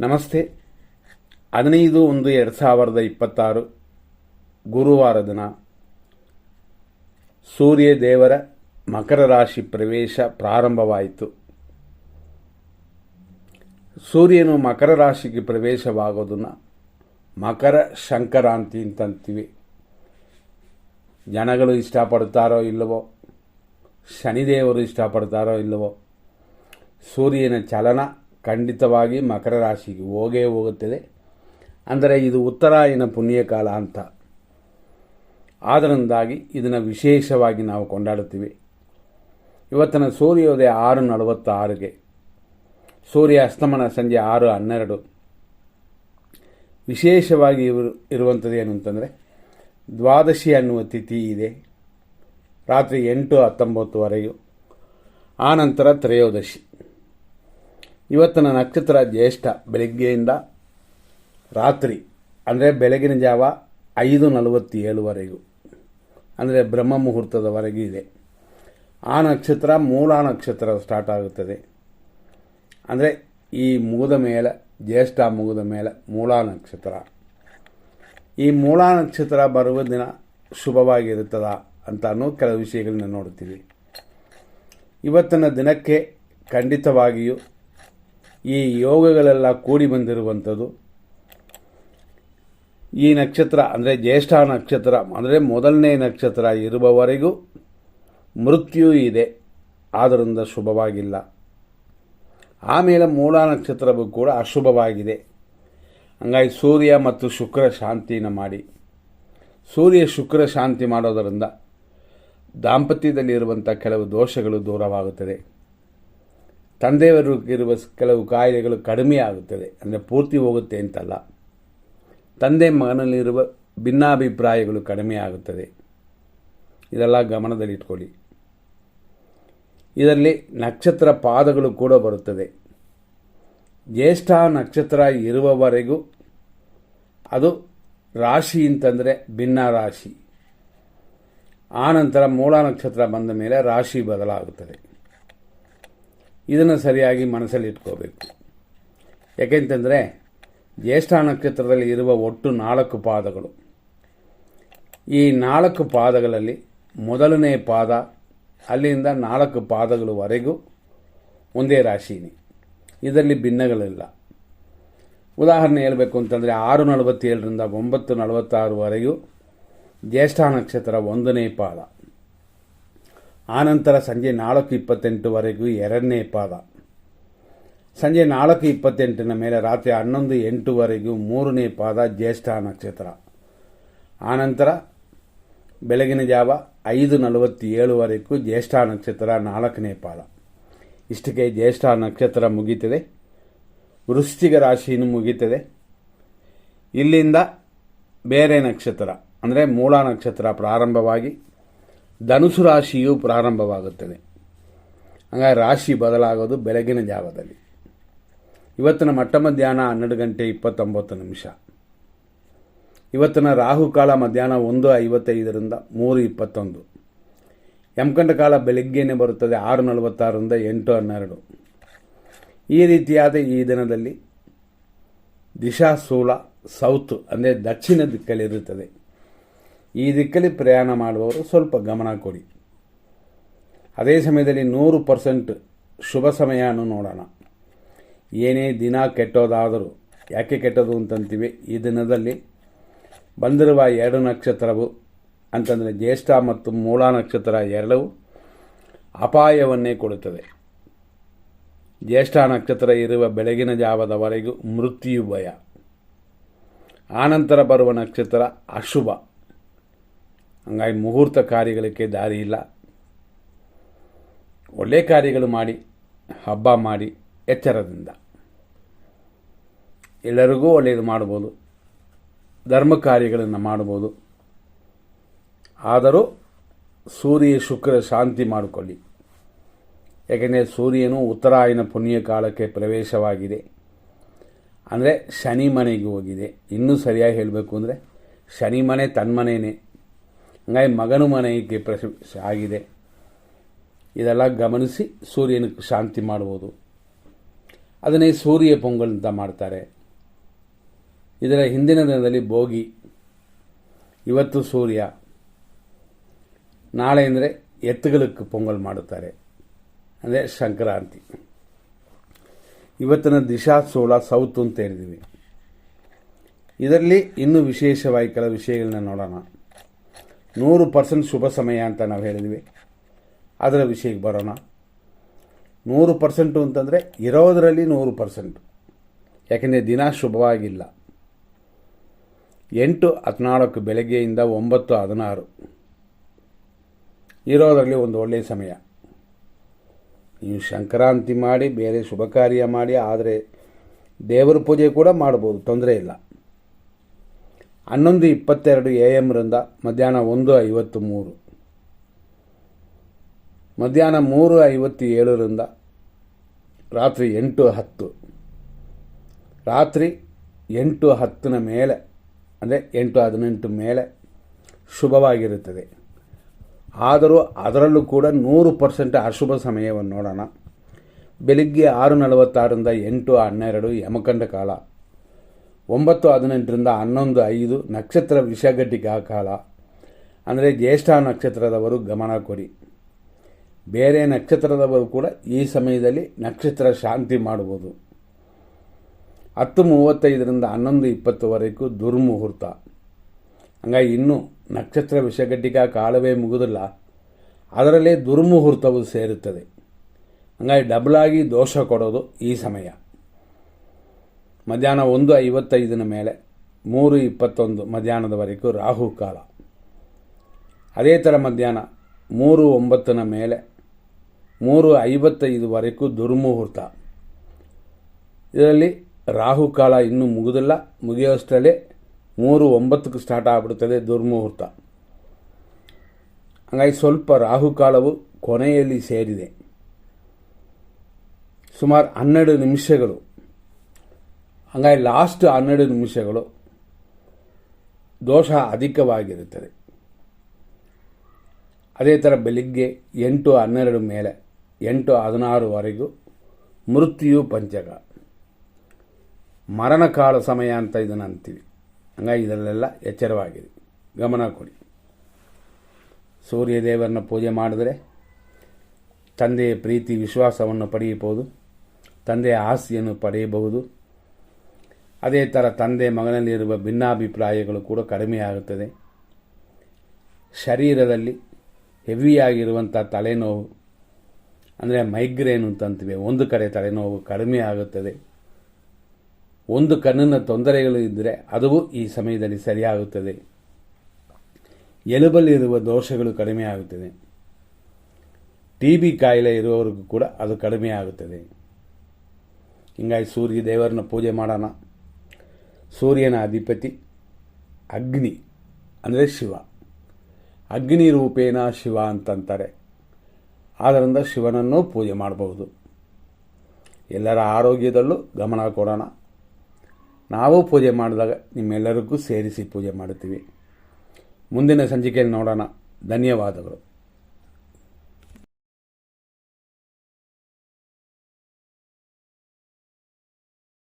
ನಮಸ್ತೆ. 15/1/2026 ಗುರುವಾರ ದಿನ ಸೂರ್ಯ ದೇವರ ಮಕರ ರಾಶಿ ಪ್ರವೇಶ ಪ್ರಾರಂಭವಾಯಿತು. ಸೂರ್ಯನು ಮಕರ ರಾಶಿಗೆ ಪ್ರವೇಶವಾಗೋದನ್ನು ಮಕರ ಸಂಕ್ರಾಂತಿ ಅಂತಂತೀವಿ. ಜನಗಳು ಇಷ್ಟಪಡ್ತಾರೋ ಇಲ್ಲವೋ, ಶನಿದೇವರು ಇಷ್ಟಪಡ್ತಾರೋ ಇಲ್ಲವೋ, ಸೂರ್ಯನ ಚಲನ ಖಂಡಿತವಾಗಿ ಮಕರ ರಾಶಿಗೆ ಹೋಗುತ್ತದೆ. ಅಂದರೆ ಇದು ಉತ್ತರಾಯಣ ಪುಣ್ಯಕಾಲ ಅಂತ. ಆದ್ದರಿಂದಾಗಿ ಇದನ್ನು ವಿಶೇಷವಾಗಿ ನಾವು ಕೊಂಡಾಡುತ್ತೀವಿ. ಇವತ್ತಿನ ಸೂರ್ಯೋದಯ 6:46ಗೆ, ಸೂರ್ಯ ಅಸ್ತಮನ ಸಂಜೆ 6:12. ವಿಶೇಷವಾಗಿ ಇರುವಂಥದ್ದು ಏನು ಅಂತಂದರೆ, ದ್ವಾದಶಿ ಅನ್ನುವ ತಿಥಿ ಇದೆ, ರಾತ್ರಿ 8:19ವರೆಗೂ. ಆನಂತರ ತ್ರಯೋದಶಿ. ಇವತ್ತಿನ ನಕ್ಷತ್ರ ಜ್ಯೇಷ್ಠ, ಬೆಳಗ್ಗೆಯಿಂದ ರಾತ್ರಿ ಅಂದರೆ ಬೆಳಗಿನ ಜಾವ 5:47ವರೆಗೂ, ಅಂದರೆ ಬ್ರಹ್ಮ ಮುಹೂರ್ತದವರೆಗೂ ಇದೆ. ಆ ನಕ್ಷತ್ರ ಮೂಲ ನಕ್ಷತ್ರ ಸ್ಟಾರ್ಟ್ ಆಗುತ್ತದೆ. ಅಂದರೆ ಈ ಮುಗಿದ ಮೇಲೆ, ಜ್ಯೇಷ್ಠ ಮುಗಿದ ಮೇಲೆ ಮೂಲ ನಕ್ಷತ್ರ. ಈ ಮೂಲ ನಕ್ಷತ್ರ ಬರುವ ದಿನ ಶುಭವಾಗಿರುತ್ತದ ಅಂತ ಅನ್ನೋ ಕೆಲವು ವಿಷಯಗಳನ್ನ ನೋಡ್ತೀವಿ. ಇವತ್ತಿನ ದಿನಕ್ಕೆ ಖಂಡಿತವಾಗಿಯೂ ಈ ಯೋಗಗಳೆಲ್ಲ ಕೂಡಿ ಬಂದಿರುವಂಥದ್ದು. ಈ ನಕ್ಷತ್ರ ಅಂದರೆ ಜ್ಯೇಷ್ಠ ನಕ್ಷತ್ರ ಅಂದರೆ ಮೊದಲನೇ ನಕ್ಷತ್ರ ಇರುವವರೆಗೂ ಮೃತ್ಯು ಇದೆ, ಆದ್ದರಿಂದ ಶುಭವಾಗಿಲ್ಲ. ಆಮೇಲೆ ಮೂಲ ನಕ್ಷತ್ರವೂ ಕೂಡ ಅಶುಭವಾಗಿದೆ. ಹಂಗಾಗಿ ಸೂರ್ಯ ಮತ್ತು ಶುಕ್ರ ಶಾಂತಿನ ಮಾಡಿ, ಸೂರ್ಯ ಶುಕ್ರ ಶಾಂತಿ ಮಾಡೋದರಿಂದ ದಾಂಪತ್ಯದಲ್ಲಿರುವಂಥ ಕೆಲವು ದೋಷಗಳು ದೂರವಾಗುತ್ತದೆ. ತಂದೆಯವರಿಗಿರುವ ಕೆಲವು ಕಾಯಿಲೆಗಳು ಕಡಿಮೆ ಆಗುತ್ತದೆ. ಅಂದರೆ ಪೂರ್ತಿ ಹೋಗುತ್ತೆ ಅಂತಲ್ಲ, ತಂದೆ ಮಗನಲ್ಲಿರುವ ಭಿನ್ನಾಭಿಪ್ರಾಯಗಳು ಕಡಿಮೆ ಆಗುತ್ತದೆ. ಇದೆಲ್ಲ ಗಮನದಲ್ಲಿಟ್ಕೊಳ್ಳಿ. ಇದರಲ್ಲಿ ನಕ್ಷತ್ರ ಪಾದಗಳು ಕೂಡ ಬರುತ್ತದೆ. ಜ್ಯೇಷ್ಠ ನಕ್ಷತ್ರ ಇರುವವರೆಗೂ ಅದು ರಾಶಿ ಅಂತಂದರೆ ಭಿನ್ನ ರಾಶಿ. ಆನಂತರ ಮೂಲ ನಕ್ಷತ್ರ ಬಂದ ಮೇಲೆ ರಾಶಿ ಬದಲಾಗುತ್ತದೆ. ಇದನ್ನು ಸರಿಯಾಗಿ ಮನಸ್ಸಲ್ಲಿ ಇಟ್ಕೋಬೇಕು. ಯಾಕೆಂತಂದರೆ ಜ್ಯೇಷ್ಠ ನಕ್ಷತ್ರದಲ್ಲಿ ಇರುವ ಒಟ್ಟು 4 ಪಾದಗಳು. ಈ 4 ಪಾದಗಳಲ್ಲಿ ಮೊದಲನೇ ಪಾದ ಅಲ್ಲಿಂದ 4 ಪಾದಗಳವರೆಗೂ ಒಂದೇ ರಾಶಿನೇ. ಇದರಲ್ಲಿ ಭಿನ್ನಗಳಿಲ್ಲ. ಉದಾಹರಣೆ ಹೇಳಬೇಕು ಅಂತಂದರೆ 6:47ರಿಂದ 9:46ವರೆಗೂ ಜ್ಯೇಷ್ಠ ನಕ್ಷತ್ರ 1ನೇ ಪಾದ. ಆನಂತರ ಸಂಜೆ 4:28ವರೆಗೂ 2ನೇ ಪಾದ. ಸಂಜೆ 4:28 ಮೇಲೆ ರಾತ್ರಿ 11:08ವರೆಗೂ 3ನೇ ಪಾದ ಜ್ಯೇಷ್ಠ ನಕ್ಷತ್ರ. ಆನಂತರ ಬೆಳಗಿನ ಜಾವ 5:47ವರೆಗೂ ಜ್ಯೇಷ್ಠ ನಕ್ಷತ್ರ 4ನೇ ಪಾದ. ಇಷ್ಟಕ್ಕೆ ಜ್ಯೇಷ್ಠ ನಕ್ಷತ್ರ ಮುಗೀತದೆ. ವೃಶ್ಚಿಕ ರಾಶಿಯನ್ನು ಮುಗೀತದೆ. ಇಲ್ಲಿಂದ ಬೇರೆ ನಕ್ಷತ್ರ ಅಂದರೆ ಮೂಲ ನಕ್ಷತ್ರ ಪ್ರಾರಂಭವಾಗಿ ಧನುಸು ರಾಶಿಯು ಪ್ರಾರಂಭವಾಗುತ್ತದೆ. ಹಾಗಾಗಿ ರಾಶಿ ಬದಲಾಗೋದು ಬೆಳಗಿನ ಜಾವದಲ್ಲಿ. ಇವತ್ತಿನ ಮಧ್ಯಾಹ್ನ 12:29. ಇವತ್ತಿನ ರಾಹುಕಾಲ ಮಧ್ಯಾಹ್ನ 1:55ರಿಂದ 3:21. ಯಮಕಂಡ ಕಾಲ ಬೆಳಗ್ಗೆನೇ ಬರುತ್ತದೆ 6:46ರಿಂದ 8:12. ಈ ರೀತಿಯಾದ ಈ ದಿನದಲ್ಲಿ ದಿಶಾಶೂಲ ಸೌತ್ ಅಂದರೆ ದಕ್ಷಿಣ ದಿಕ್ಕಲ್ಲಿರುತ್ತದೆ. ಈ ದಿಕ್ಕಲ್ಲಿ ಪ್ರಯಾಣ ಮಾಡುವವರು ಸ್ವಲ್ಪ ಗಮನ ಕೊಡಿ. ಅದೇ ಸಮಯದಲ್ಲಿ 100% ಶುಭ ಸಮಯವನ್ನು ನೋಡೋಣ. ಏನೇ ದಿನ ಕೆಟ್ಟೋದಾದರೂ, ಯಾಕೆ ಕೆಟ್ಟದು ಅಂತಂತೀವಿ, ಈ ದಿನದಲ್ಲಿ ಬಂದಿರುವ 2 ನಕ್ಷತ್ರವು ಅಂತಂದರೆ ಜ್ಯೇಷ್ಠ ಮತ್ತು ಮೂಲ ನಕ್ಷತ್ರ ಎರಡೂ ಅಪಾಯವನ್ನೇ ಕೊಡುತ್ತದೆ. ಜ್ಯೇಷ್ಠ ನಕ್ಷತ್ರ ಇರುವ ಬೆಳಗಿನ ಜಾವದವರೆಗೂ ಮೃತ್ಯು ಭಯ. ಆನಂತರ ಬರುವ ನಕ್ಷತ್ರ ಅಶುಭ. ಹಂಗಾಗಿ ಮುಹೂರ್ತ ಕಾರ್ಯಗಳಿಗೆ ದಾರಿ ಇಲ್ಲ. ಒಳ್ಳೆ ಕಾರ್ಯಗಳು ಮಾಡಿ, ಹಬ್ಬ ಮಾಡಿ ಎಚ್ಚರದಿಂದ ಎಲ್ಲರಿಗೂ ಒಳ್ಳೆಯದು ಮಾಡ್ಬೋದು, ಧರ್ಮ ಕಾರ್ಯಗಳನ್ನು ಮಾಡ್ಬೋದು. ಆದರೂ ಸೂರ್ಯ ಶುಕ್ರ ಶಾಂತಿ ಮಾಡಿಕೊಳ್ಳಿ. ಯಾಕೆಂದರೆ ಸೂರ್ಯನು ಉತ್ತರಾಯಣ ಪುಣ್ಯ ಕಾಲಕ್ಕೆ ಪ್ರವೇಶವಾಗಿದೆ. ಅಂದರೆ ಶನಿ ಮನೆಗೆ ಹೋಗಿದೆ. ಇನ್ನೂ ಸರಿಯಾಗಿ ಹೇಳಬೇಕು ಅಂದರೆ ಶನಿ ಮನೆ ತನ್ಮನೇನೆ. ಹಂಗಾಗಿ ಮಗನ ಮನೆಗೆ ಪ್ರವೇಶ ಆಗಿದೆ. ಇದೆಲ್ಲ ಗಮನಿಸಿ ಸೂರ್ಯನ ಶಾಂತಿ ಮಾಡ್ಬೋದು. ಅದನ್ನೇ ಸೂರ್ಯ ಪೊಂಗಲ್ ಅಂತ ಮಾಡ್ತಾರೆ. ಇದರ ಹಿಂದಿನ ದಿನದಲ್ಲಿ ಭೋಗಿ, ಇವತ್ತು ಸೂರ್ಯ, ನಾಳೆ ಅಂದರೆ ಎತ್ತುಗಳಕ್ಕೆ ಪೊಂಗಲ್ ಮಾಡುತ್ತಾರೆ, ಅಂದರೆ ಸಂಕ್ರಾಂತಿ. ಇವತ್ತಿನ ದಿಶಾ ಸೋಲ ಸೌತ್ ಅಂತ ಹೇಳಿದ್ದೀವಿ. ಇದರಲ್ಲಿ ಇನ್ನೂ ವಿಶೇಷವಾಗಿ ಕೆಲವು ವಿಷಯಗಳನ್ನ ನೋಡೋಣ. 100% ಶುಭ ಸಮಯ ಅಂತ ನಾವು ಹೇಳಿದ್ವಿ, ಅದರ ವಿಷಯಕ್ಕೆ ಬರೋಣ. 100% ಅಂತಂದರೆ ಇರೋದರಲ್ಲಿ 100%, ಯಾಕೆಂದರೆ ದಿನ ಶುಭವಾಗಿಲ್ಲ. 8:14 ಬೆಳಗ್ಗೆಯಿಂದ 9:16 ಇರೋದರಲ್ಲಿ ಒಂದು ಒಳ್ಳೆಯ ಸಮಯ. ನೀವು ಸಂಕ್ರಾಂತಿ ಮಾಡಿ, ಬೇರೆ ಶುಭ ಕಾರ್ಯ ಮಾಡಿ, ಆದರೆ ದೇವರ ಪೂಜೆ ಕೂಡ ಮಾಡ್ಬೋದು, ತೊಂದರೆ ಇಲ್ಲ. 11:22 AM ರಿಂದ ಮಧ್ಯಾಹ್ನ 1:53, ಮಧ್ಯಾಹ್ನ 3:57 ರಿಂದ ರಾತ್ರಿ 8:10, ರಾತ್ರಿ 8:10 ಮೇಲೆ ಅಂದರೆ 8:18 ಮೇಲೆ ಶುಭವಾಗಿರುತ್ತದೆ. ಆದರೂ ಅದರಲ್ಲೂ ಕೂಡ 100% ಅಶುಭ ಸಮಯವನ್ನು ನೋಡೋಣ. ಬೆಳಿಗ್ಗೆ 6:46 ರಿಂದ 8:12 ಯಮಕಂಡ ಕಾಲ, 9:18 ರಿಂದ 11:05 ನಕ್ಷತ್ರ ವಿಷಘಟಿಕಾ ಕಾಲ, ಅಂದರೆ ಜ್ಯೇಷ್ಠ ನಕ್ಷತ್ರದವರು ಗಮನ ಕೊಡಿ. ಬೇರೆ ನಕ್ಷತ್ರದವರು ಕೂಡ ಈ ಸಮಯದಲ್ಲಿ ನಕ್ಷತ್ರ ಶಾಂತಿ ಮಾಡುವುದು. 10:35 ರಿಂದ 11:20 ದುರ್ಮುಹೂರ್ತ. ಹಂಗಾಗಿ ಇನ್ನೂ ನಕ್ಷತ್ರ ವಿಷಘಟಿಕಾ ಕಾಲವೇ ಮುಗುದಿಲ್ಲ, ಅದರಲ್ಲೇ ದುರ್ಮುಹೂರ್ತವು ಸೇರುತ್ತದೆ. ಹಂಗಾಗಿ ಡಬಲಾಗಿ ದೋಷ ಕೊಡೋದು ಈ ಸಮಯ. ಮಧ್ಯಾಹ್ನ 1:55 ಮೇಲೆ 3:21 ಮಧ್ಯಾಹ್ನದವರೆಗೂ ರಾಹುಕಾಲ. ಅದೇ ಥರ ಮಧ್ಯಾಹ್ನ 3:09 ಮೇಲೆ 3:55 ದುರ್ಮುಹೂರ್ತ. ಇದರಲ್ಲಿ ರಾಹುಕಾಲ ಇನ್ನೂ ಮುಗುದಿಲ್ಲ, ಮುಗಿಯೋಷ್ಟರಲ್ಲೇ 3:09 ಸ್ಟಾರ್ಟ್ ಆಗಿಬಿಡುತ್ತದೆ ದುರ್ಮುಹೂರ್ತ. ಹಾಗಾಗಿ ಸ್ವಲ್ಪ ರಾಹುಕಾಲವು ಕೊನೆಯಲ್ಲಿ ಸೇರಿದೆ. ಸುಮಾರು 12 ನಿಮಿಷಗಳು. ಹಾಗಾಗಿ ಲಾಸ್ಟ್ 12 ನಿಮಿಷಗಳು ದೋಷ ಅಧಿಕವಾಗಿರುತ್ತದೆ. ಅದೇ ಥರ ಬೆಳಿಗ್ಗೆ 8:12 ಮೇಲೆ 8:16 ಮೃತ್ಯು ಪಂಚಕ, ಮರಣಕಾಲ ಸಮಯ ಅಂತ ಇದನ್ನು ಅಂತೀವಿ. ಹಂಗಾಗಿ ಇದರಲ್ಲೆಲ್ಲ ಎಚ್ಚರವಾಗಿದೆ, ಗಮನ ಕೊಡಿ. ಸೂರ್ಯದೇವರನ್ನ ಪೂಜೆ ಮಾಡಿದರೆ ತಂದೆಯ ಪ್ರೀತಿ ವಿಶ್ವಾಸವನ್ನು ಪಡೆಯಬಹುದು, ತಂದೆಯ ಆಸ್ತಿಯನ್ನು ಪಡೆಯಬಹುದು. ಅದೇ ಥರ ತಂದೆ ಮಗನಲ್ಲಿರುವ ಭಿನ್ನಾಭಿಪ್ರಾಯಗಳು ಕೂಡ ಕಡಿಮೆಯಾಗುತ್ತದೆ. ಶರೀರದಲ್ಲಿ ಹೆವಿಯಾಗಿರುವಂಥ ತಲೆನೋವು, ಅಂದರೆ ಮೈಗ್ರೇನ್ ಅಂತಂತೀವಿ, ಒಂದು ಕಡೆ ತಲೆನೋವು ಕಡಿಮೆ ಆಗುತ್ತದೆ. ಒಂದು ಕಣ್ಣಿನ ತೊಂದರೆಗಳು ಇದ್ದರೆ ಅದು ಈ ಸಮಯದಲ್ಲಿ ಸರಿಯಾಗುತ್ತದೆ. ಎಲುಬಲ್ಲಿರುವ ದೋಷಗಳು ಕಡಿಮೆ ಆಗುತ್ತದೆ. TB ಕಾಯಿಲೆ ಇರುವವರಿಗೂ ಕೂಡ ಅದು ಕಡಿಮೆ ಆಗುತ್ತದೆ. ಹಿಂಗಾಗಿ ಸೂರ್ಯ ದೇವರನ್ನ ಪೂಜೆ ಮಾಡೋಣ. ಸೂರ್ಯನ ಅಧಿಪತಿ ಅಗ್ನಿ, ಅಂದರೆ ಶಿವ. ಅಗ್ನಿ ರೂಪೇಣ ಶಿವ ಅಂತಂತಾರೆ. ಆದ್ದರಿಂದ ಶಿವನನ್ನು ಪೂಜೆ ಮಾಡಬಹುದು. ಎಲ್ಲರ ಆರೋಗ್ಯದಲ್ಲೂ ಗಮನ ಕೊಡೋಣ. ನಾವು ಪೂಜೆ ಮಾಡಿದಾಗ ನಿಮ್ಮೆಲ್ಲರಿಗೂ ಸೇರಿಸಿ ಪೂಜೆ ಮಾಡುತ್ತೀವಿ. ಮುಂದಿನ ಸಂಚಿಕೆಯಲ್ಲಿ ನೋಡೋಣ. ಧನ್ಯವಾದಗಳು.